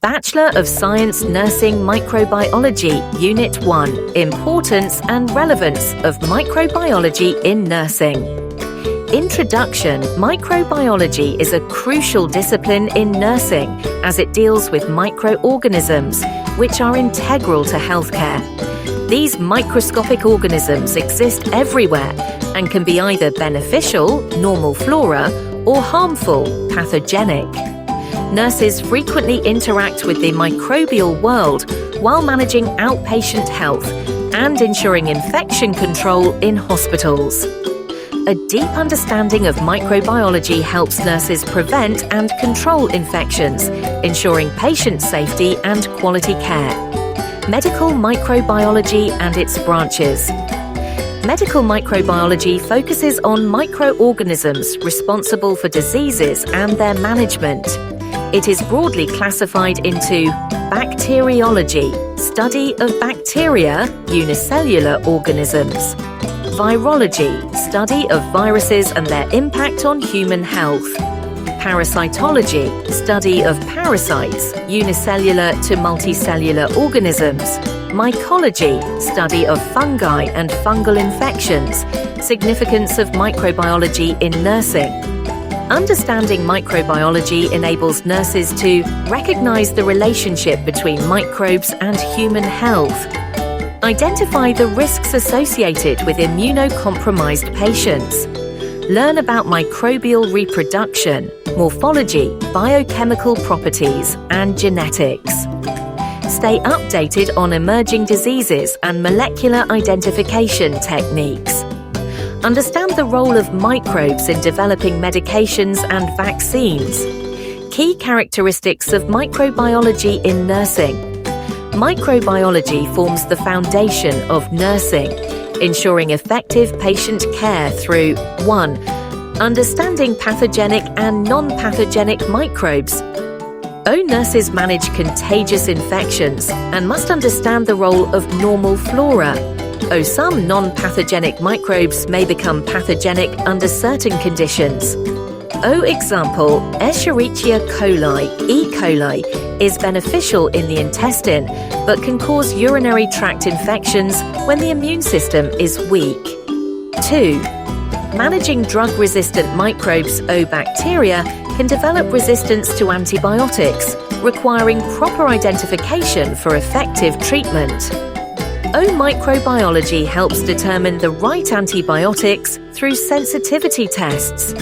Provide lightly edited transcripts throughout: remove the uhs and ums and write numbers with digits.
Bachelor of Science Nursing Microbiology, Unit 1, Importance and Relevance of Microbiology in Nursing. Introduction: Microbiology is a crucial discipline in nursing as it deals with microorganisms, which are integral to healthcare. These microscopic organisms exist everywhere and can be either beneficial, normal flora, or harmful, pathogenic. Nurses frequently interact with the microbial world while managing outpatient health and ensuring infection control in hospitals. A deep understanding of microbiology helps nurses prevent and control infections, ensuring patient safety and quality care. Medical microbiology and its branches. Medical microbiology focuses on microorganisms responsible for diseases and their management. It is broadly classified into bacteriology, study of bacteria, unicellular organisms; virology, study of viruses and their impact on human health; parasitology, study of parasites, unicellular to multicellular organisms; mycology, study of fungi and fungal infections. Significance of microbiology in nursing. Understanding microbiology enables nurses to recognize the relationship between microbes and human health, identify the risks associated with immunocompromised patients, learn about microbial reproduction, morphology, biochemical properties, and genetics. Stay updated on emerging diseases and molecular identification techniques. Understand the role of microbes in developing medications and vaccines. Key characteristics of microbiology in nursing. Microbiology forms the foundation of nursing, ensuring effective patient care through 1. Understanding pathogenic and non-pathogenic microbes. Nurses manage contagious infections and must understand the role of normal flora. Some non-pathogenic microbes may become pathogenic under certain conditions. Example, Escherichia coli, E. coli, is beneficial in the intestine but can cause urinary tract infections when the immune system is weak. 2. Managing drug-resistant microbes, bacteria, can develop resistance to antibiotics, requiring proper identification for effective treatment. Microbiology helps determine the right antibiotics through sensitivity tests.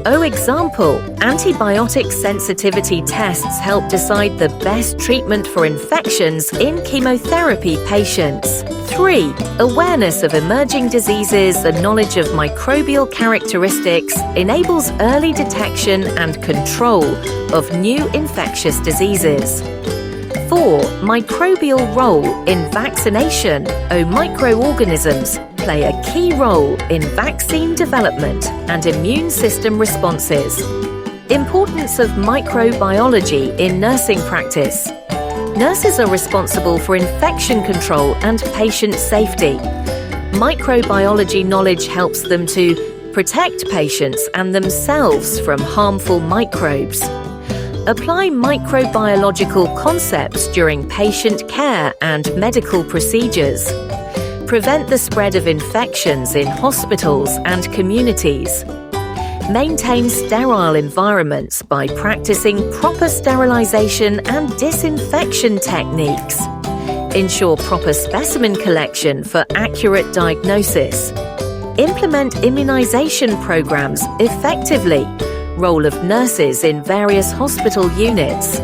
Example, antibiotic sensitivity tests help decide the best treatment for infections in chemotherapy patients. 3. Awareness of emerging diseases and knowledge of microbial characteristics enables early detection and control of new infectious diseases. 4. Microbial role in vaccination. Microorganisms play a key role in vaccine development and immune system responses. Importance of microbiology in nursing practice. Nurses are responsible for infection control and patient safety. Microbiology knowledge helps them to protect patients and themselves from harmful microbes. Apply microbiological concepts during patient care and medical procedures. Prevent the spread of infections in hospitals and communities. Maintain sterile environments by practicing proper sterilization and disinfection techniques. Ensure proper specimen collection for accurate diagnosis. Implement immunization programs effectively. Role of nurses in various hospital units.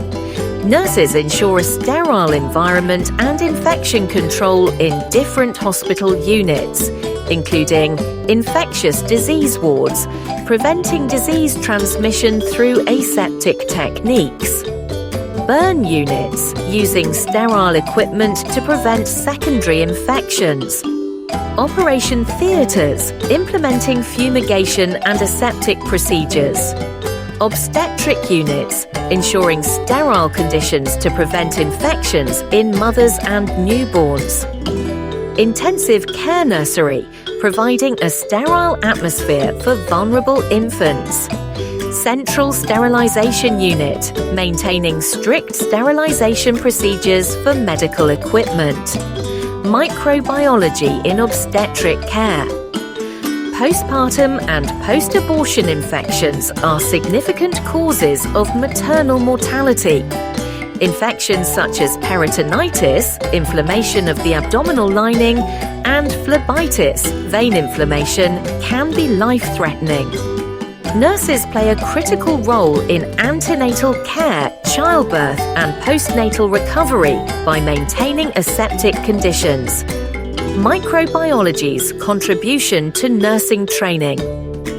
Nurses ensure a sterile environment and infection control in different hospital units, including infectious disease wards, preventing disease transmission through aseptic techniques. Burn units, using sterile equipment to prevent secondary infections. Operation theatres, implementing fumigation and aseptic procedures. Obstetric units, ensuring sterile conditions to prevent infections in mothers and newborns. Intensive care nursery, providing a sterile atmosphere for vulnerable infants. Central Sterilization Unit, maintaining strict sterilization procedures for medical equipment. Microbiology in obstetric care. Postpartum and post-abortion infections are significant causes of maternal mortality. Infections such as peritonitis, inflammation of the abdominal lining, and phlebitis, vein inflammation, can be life-threatening. Nurses play a critical role in antenatal care, childbirth, and postnatal recovery by maintaining aseptic conditions. Microbiology's contribution to nursing training.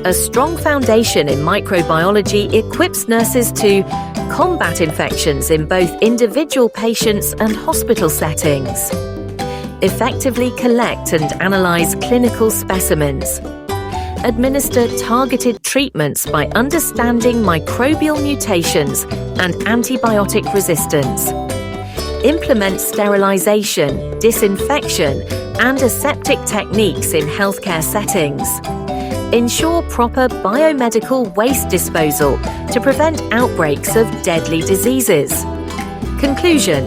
A strong foundation in microbiology equips nurses to combat infections in both individual patients and hospital settings, effectively collect and analyze clinical specimens, administer targeted treatments by understanding microbial mutations and antibiotic resistance, implement sterilization, disinfection, and aseptic techniques in healthcare settings, ensure proper biomedical waste disposal to prevent outbreaks of deadly diseases. Conclusion: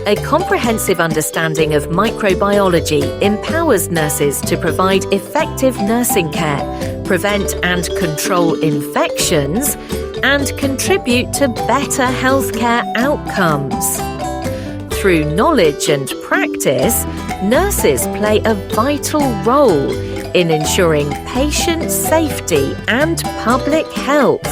a comprehensive understanding of microbiology empowers nurses to provide effective nursing care, prevent and control infections, and contribute to better healthcare outcomes. Through knowledge and practice, nurses play a vital role in ensuring patient safety and public health.